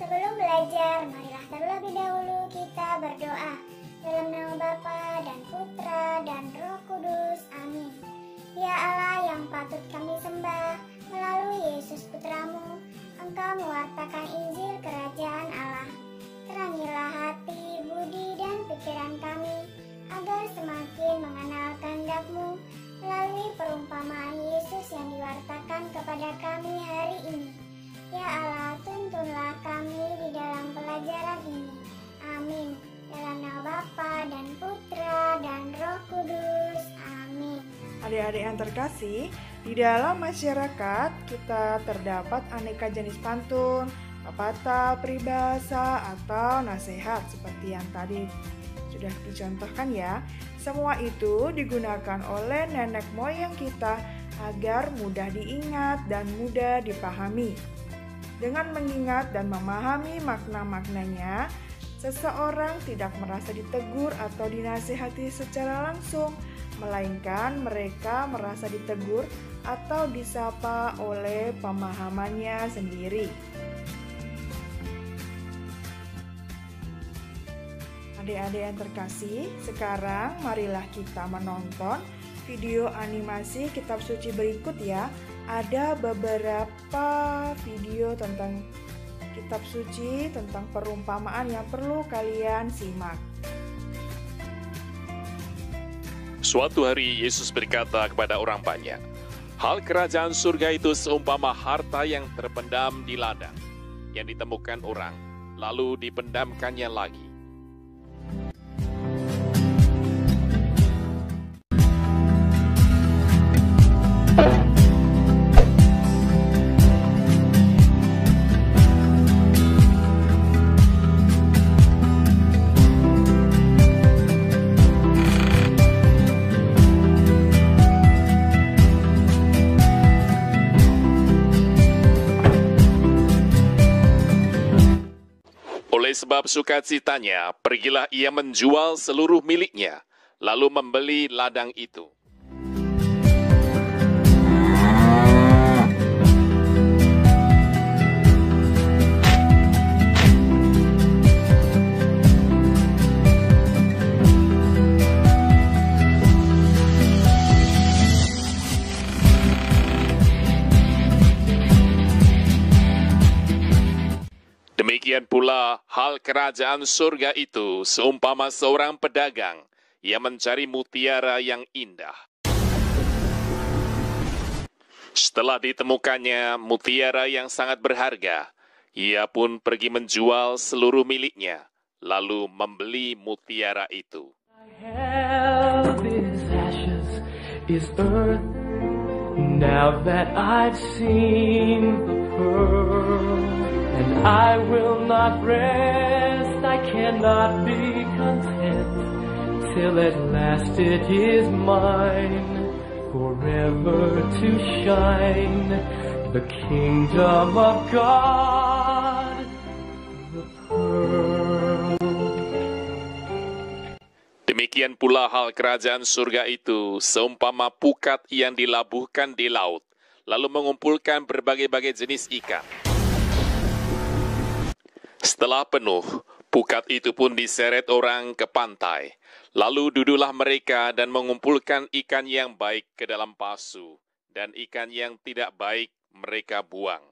Sebelum belajar, marilah terlebih dahulu kita berdoa. Dalam nama Bapa dan Putra dan Roh Kudus. Amin. Ya Allah yang patut kami sembah, melalui Yesus Putramu, Engkau mewartakan Injil Kerajaan Allah. Terangilah hati, budi, dan pikiran kami, agar semakin mengenal kehendak-Mu melalui perumpamaan Yesus yang diwartakan kepada kami hari ini. Ya Allah, tuntunlah kami di dalam pelajaran ini. Amin. Dalam nama Bapa dan Putra dan Roh Kudus. Amin. Adik-adik yang terkasih, di dalam masyarakat kita terdapat aneka jenis pantun, pepatah, peribahasa, atau nasihat seperti yang tadi sudah dicontohkan ya. Semua itu digunakan oleh nenek moyang kita agar mudah diingat dan mudah dipahami. Dengan mengingat dan memahami makna-maknanya, seseorang tidak merasa ditegur atau dinasihati secara langsung, melainkan mereka merasa ditegur atau disapa oleh pemahamannya sendiri. Adik-adik yang terkasih, sekarang marilah kita menonton video animasi kitab suci berikut ya. Ada beberapa video tentang kitab suci, tentang perumpamaan yang perlu kalian simak. Suatu hari Yesus berkata kepada orang banyak, "Hal kerajaan surga itu seumpama harta yang terpendam di ladang, yang ditemukan orang, lalu dipendamkannya lagi." Oleh sebab sukacitanya, pergilah ia menjual seluruh miliknya, lalu membeli ladang itu. Demikian pula hal kerajaan surga itu seumpama seorang pedagang yang mencari mutiara yang indah. Setelah ditemukannya mutiara yang sangat berharga, ia pun pergi menjual seluruh miliknya, lalu membeli mutiara itu. Now that I've seen the pearl, and I will not rest, I cannot be content, till at last it is mine, forever to shine, the kingdom of God, the pearl. Demikian pula hal kerajaan surga itu seumpama pukat yang dilabuhkan di laut, lalu mengumpulkan berbagai-bagai jenis ikan. Setelah penuh, pukat itu pun diseret orang ke pantai. Lalu duduklah mereka dan mengumpulkan ikan yang baik ke dalam pasu, dan ikan yang tidak baik mereka buang.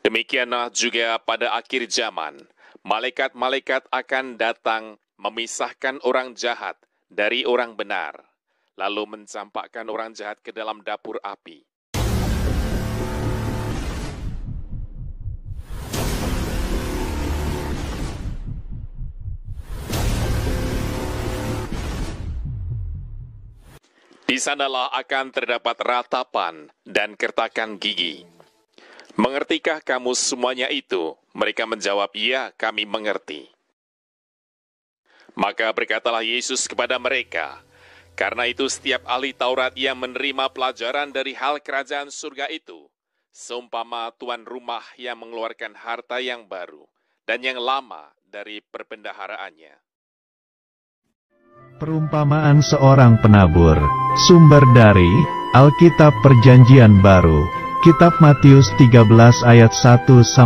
Demikianlah juga pada akhir zaman, malaikat-malaikat akan datang memisahkan orang jahat dari orang benar, lalu mencampakkan orang jahat ke dalam dapur api. Di sanalah akan terdapat ratapan dan kertakan gigi. Mengertikah kamu semuanya itu? Mereka menjawab, "Ya, kami mengerti." Maka berkatalah Yesus kepada mereka, "Karena itu setiap ahli Taurat yang menerima pelajaran dari hal kerajaan surga itu, seumpama tuan rumah yang mengeluarkan harta yang baru dan yang lama dari perbendaharaannya." Perumpamaan seorang penabur, sumber dari Alkitab Perjanjian Baru, Kitab Matius 13 ayat 1-23.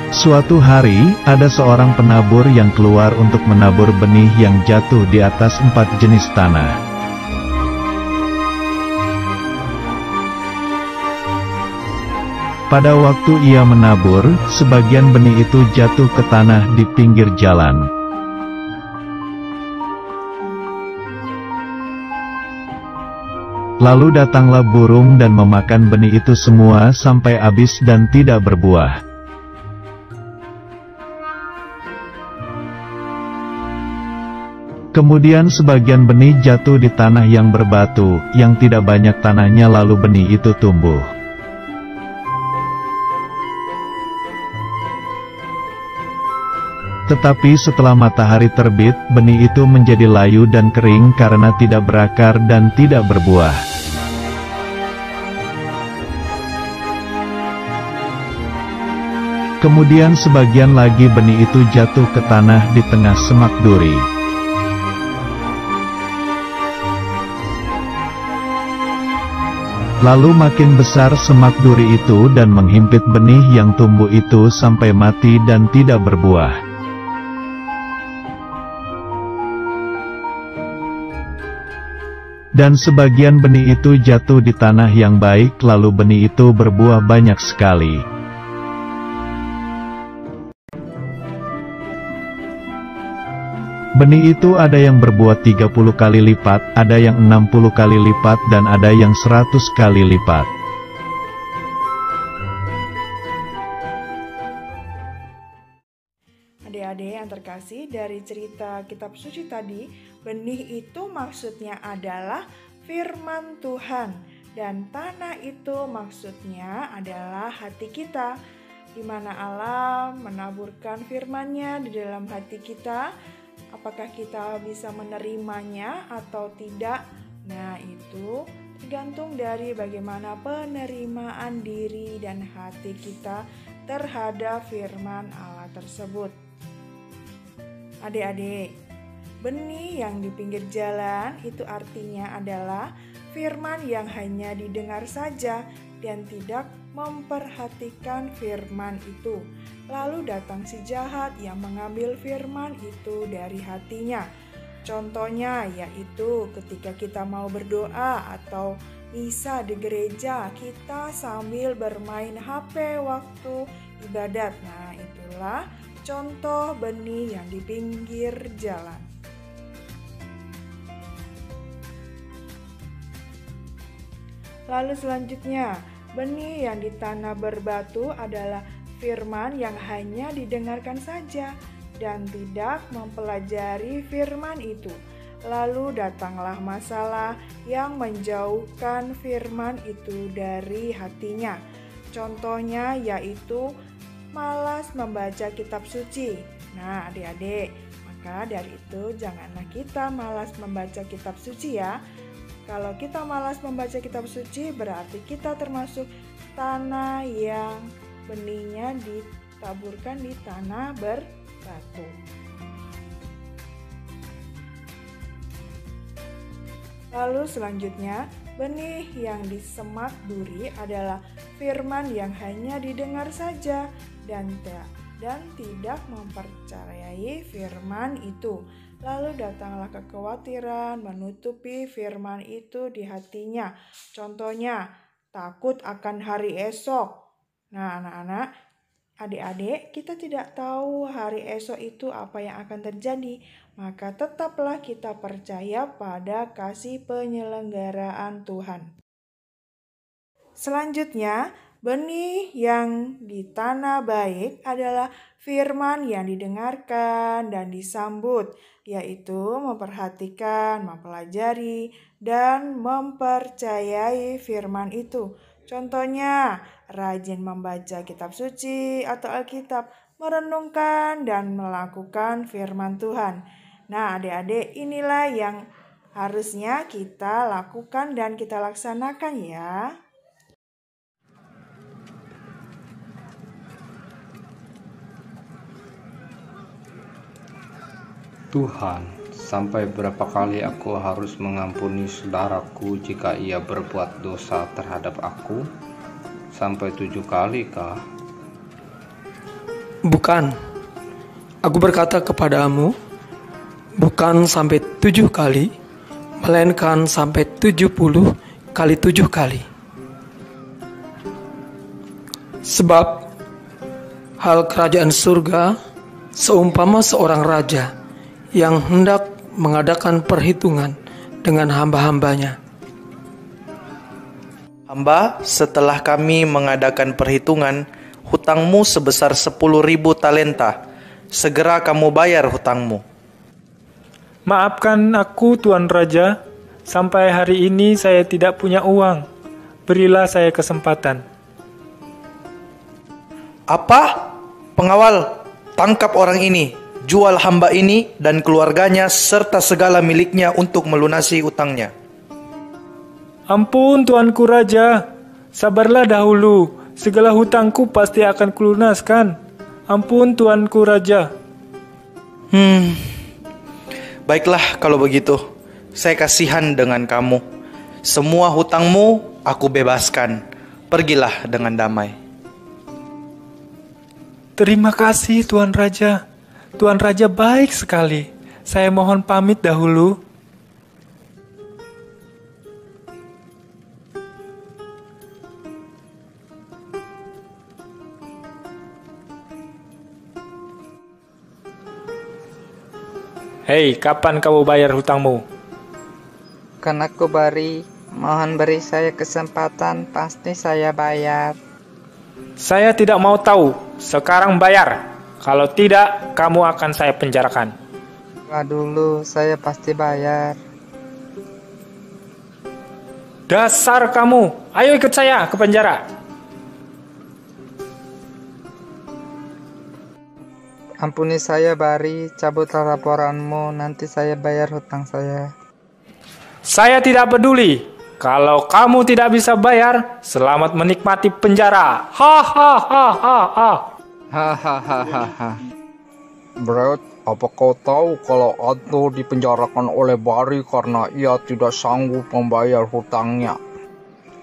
Suatu hari, ada seorang penabur yang keluar untuk menabur benih yang jatuh di atas 4 jenis tanah. Pada waktu ia menabur, sebagian benih itu jatuh ke tanah di pinggir jalan. Lalu datanglah burung dan memakan benih itu semua sampai habis dan tidak berbuah. Kemudian sebagian benih jatuh di tanah yang berbatu, yang tidak banyak tanahnya, lalu benih itu tumbuh. Tetapi setelah matahari terbit, benih itu menjadi layu dan kering karena tidak berakar dan tidak berbuah. Kemudian sebagian lagi benih itu jatuh ke tanah di tengah semak duri. Lalu makin besar semak duri itu dan menghimpit benih yang tumbuh itu sampai mati dan tidak berbuah. Dan sebagian benih itu jatuh di tanah yang baik, lalu benih itu berbuah banyak sekali. Benih itu ada yang berbuah 30 kali lipat, ada yang 60 kali lipat, dan ada yang 100 kali lipat. Adik-adik yang terkasih, dari cerita kitab suci tadi, benih itu maksudnya adalah firman Tuhan, dan tanah itu maksudnya adalah hati kita, di mana Allah menaburkan firman-Nya di dalam hati kita. Apakah kita bisa menerimanya atau tidak? Nah, itu tergantung dari bagaimana penerimaan diri dan hati kita terhadap firman Allah tersebut. Adik-adik, benih yang di pinggir jalan itu artinya adalah firman yang hanya didengar saja dan tidak memperhatikan firman itu. Lalu datang si jahat yang mengambil firman itu dari hatinya. Contohnya yaitu ketika kita mau berdoa atau misa di gereja, kita sambil bermain HP waktu ibadat. Nah, itulah contoh benih yang di pinggir jalan. Lalu selanjutnya, benih yang di tanah berbatu adalah firman yang hanya didengarkan saja dan tidak mempelajari firman itu. Lalu datanglah masalah yang menjauhkan firman itu dari hatinya. Contohnya yaitu malas membaca kitab suci. Nah, adik-adik, maka dari itu janganlah kita malas membaca kitab suci ya. Kalau kita malas membaca kitab suci, berarti kita termasuk tanah yang benihnya ditaburkan di tanah berbatu. Lalu selanjutnya, benih yang di semak duri adalah firman yang hanya didengar saja dan tidak mempercayai firman itu. Lalu datanglah kekhawatiran menutupi firman itu di hatinya. Contohnya, takut akan hari esok. Nah, anak-anak, adik-adik, kita tidak tahu hari esok itu apa yang akan terjadi. Maka tetaplah kita percaya pada kasih penyelenggaraan Tuhan. Selanjutnya, benih yang di tanah baik adalah firman yang didengarkan dan disambut, yaitu memperhatikan, mempelajari, dan mempercayai firman itu. Contohnya, rajin membaca kitab suci atau Alkitab, merenungkan dan melakukan firman Tuhan. Nah, adik-adik, inilah yang harusnya kita lakukan dan kita laksanakan ya. Tuhan, sampai berapa kali aku harus mengampuni saudaraku jika ia berbuat dosa terhadap aku? Sampai 7 kali kah? Bukan, aku berkata kepadamu, bukan sampai 7 kali, melainkan sampai 70 kali 7 kali. Sebab hal kerajaan surga seumpama seorang raja yang hendak mengadakan perhitungan dengan hamba-hambanya. Hamba, setelah kami mengadakan perhitungan, hutangmu sebesar 10.000 talenta. Segera kamu bayar hutangmu. Maafkan aku, Tuan Raja. Sampai hari ini saya tidak punya uang. Berilah saya kesempatan. Apa? Pengawal, tangkap orang ini, jual hamba ini dan keluarganya serta segala miliknya untuk melunasi utangnya. Ampun, Tuanku Raja. Sabarlah dahulu. Segala hutangku pasti akan kulunaskan. Ampun, Tuanku Raja. Baiklah kalau begitu. Saya kasihan dengan kamu. Semua hutangmu aku bebaskan. Pergilah dengan damai. Terima kasih, Tuan Raja. Tuan Raja baik sekali. Saya mohon pamit dahulu. Hei, kapan kamu bayar hutangmu? Kan aku beri, mohon beri saya kesempatan, pasti saya bayar. Saya tidak mau tahu, sekarang bayar. Kalau tidak, kamu akan saya penjarakan. Dulu, saya pasti bayar. Dasar kamu, ayo ikut saya ke penjara. Ampuni saya, Bari, cabutlah laporanmu, nanti saya bayar hutang saya. Saya tidak peduli. Kalau kamu tidak bisa bayar, selamat menikmati penjara. Hahaha. Brad, apa kau tahu kalau Anto dipenjarakan oleh Bari karena ia tidak sanggup membayar hutangnya?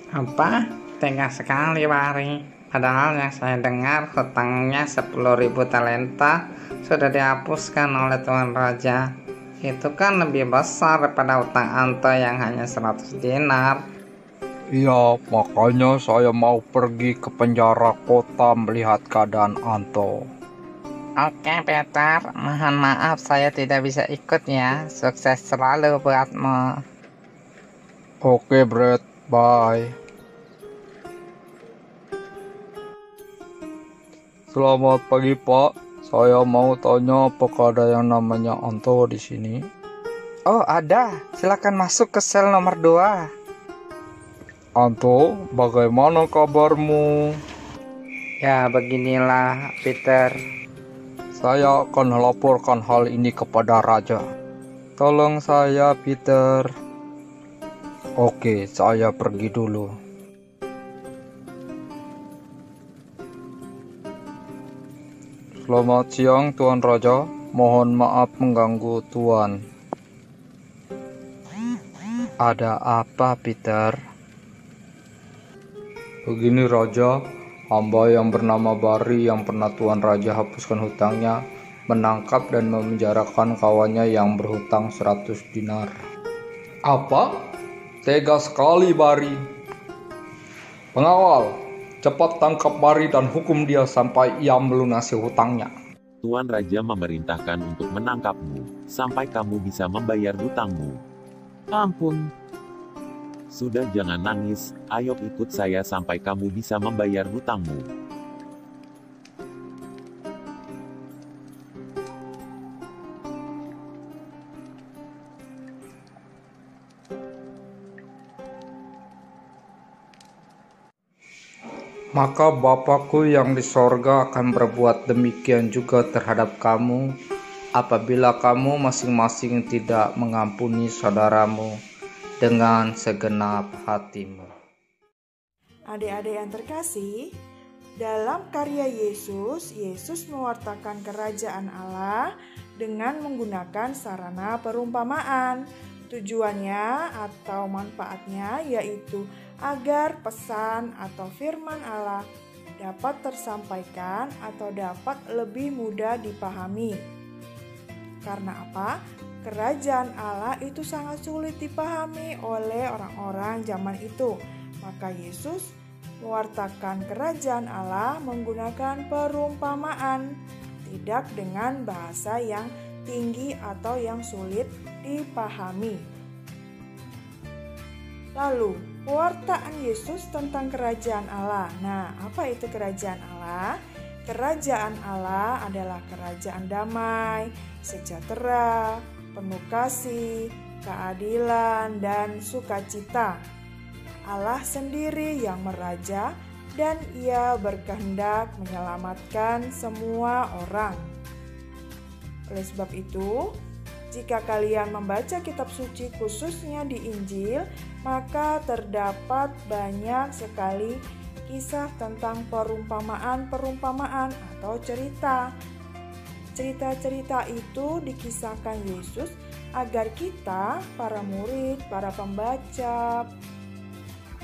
Apa? Tega sekali, Bari. Padahal yang saya dengar hutangnya 10.000 talenta sudah dihapuskan oleh Tuan Raja. Itu kan lebih besar daripada hutang Anto yang hanya 100 dinar. Iya, makanya saya mau pergi ke penjara kota melihat keadaan Anto. Oke, Peter. Mohon maaf saya tidak bisa ikut ya. Sukses selalu buatmu. Oke, Brad. Bye. Selamat pagi, Pak. Saya mau tanya apakah ada yang namanya Anto di sini? Oh, ada. Silakan masuk ke sel nomor 2. Anto, bagaimana kabarmu? Ya, beginilah, Peter. Saya akan laporkan hal ini kepada Raja. Tolong saya, Peter. Oke, saya pergi dulu. Selamat siang, Tuan Raja. Mohon maaf mengganggu Tuan. Ada apa, Peter? Begini, Raja. Hamba yang bernama Bari yang pernah Tuan Raja hapuskan hutangnya menangkap dan memenjarakan kawannya yang berhutang 100 dinar. Apa? Tega sekali, Bari. Pengawal, cepat tangkap Bari dan hukum dia sampai ia melunasi hutangnya. Tuan Raja memerintahkan untuk menangkapmu, sampai kamu bisa membayar hutangmu. Ampun. Sudah, jangan nangis, ayo ikut saya sampai kamu bisa membayar hutangmu. Maka Bapakku yang di sorga akan berbuat demikian juga terhadap kamu, apabila kamu masing-masing tidak mengampuni saudaramu dengan segenap hatimu. Adik-adik yang terkasih, dalam karya Yesus, Yesus mewartakan kerajaan Allah dengan menggunakan sarana perumpamaan. Tujuannya atau manfaatnya yaitu agar pesan atau firman Allah dapat tersampaikan atau dapat lebih mudah dipahami. Karena apa? Kerajaan Allah itu sangat sulit dipahami oleh orang-orang zaman itu. Maka Yesus mewartakan kerajaan Allah menggunakan perumpamaan, tidak dengan bahasa yang tinggi atau yang sulit dipahami. Lalu, pewartaan Yesus tentang kerajaan Allah. Nah, apa itu kerajaan Allah? Kerajaan Allah adalah kerajaan damai, sejahtera, penuh kasih, keadilan, dan sukacita. Allah sendiri yang meraja dan Ia berkehendak menyelamatkan semua orang. Oleh sebab itu, jika kalian membaca kitab suci khususnya di Injil, maka terdapat banyak sekali kisah tentang perumpamaan-perumpamaan atau cerita. Cerita-cerita itu dikisahkan Yesus agar kita, para murid, para pembaca,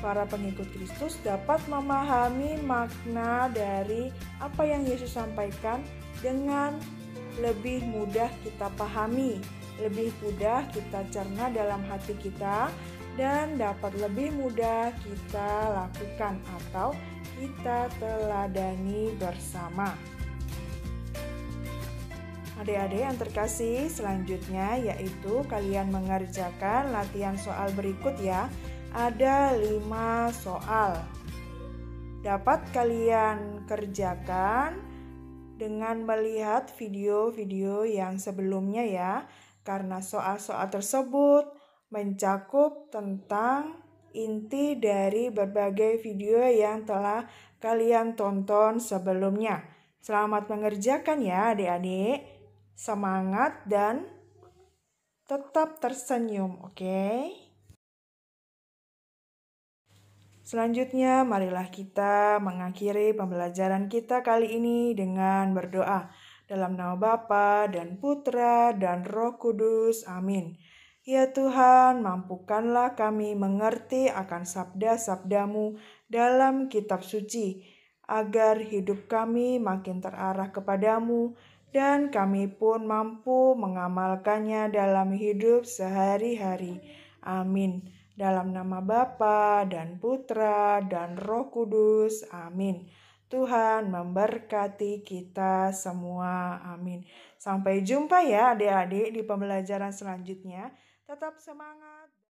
para pengikut Kristus dapat memahami makna dari apa yang Yesus sampaikan dengan lebih mudah kita pahami, lebih mudah kita cerna dalam hati kita, dan dapat lebih mudah kita lakukan atau kita teladani bersama. Adik-adik yang terkasih, selanjutnya yaitu kalian mengerjakan latihan soal berikut ya. Ada 5 soal. Dapat kalian kerjakan dengan melihat video-video yang sebelumnya ya, karena soal-soal tersebut mencakup tentang inti dari berbagai video yang telah kalian tonton sebelumnya. Selamat mengerjakan ya adik-adik. Semangat dan tetap tersenyum, oke? Selanjutnya, marilah kita mengakhiri pembelajaran kita kali ini dengan berdoa. Dalam nama Bapa dan Putra dan Roh Kudus, amin. Ya Tuhan, mampukanlah kami mengerti akan sabda-sabda-Mu dalam kitab suci, agar hidup kami makin terarah kepadamu, dan kami pun mampu mengamalkannya dalam hidup sehari-hari. Amin. Dalam nama Bapa dan Putra dan Roh Kudus. Amin. Tuhan memberkati kita semua. Amin. Sampai jumpa ya adik-adik di pembelajaran selanjutnya. Tetap semangat.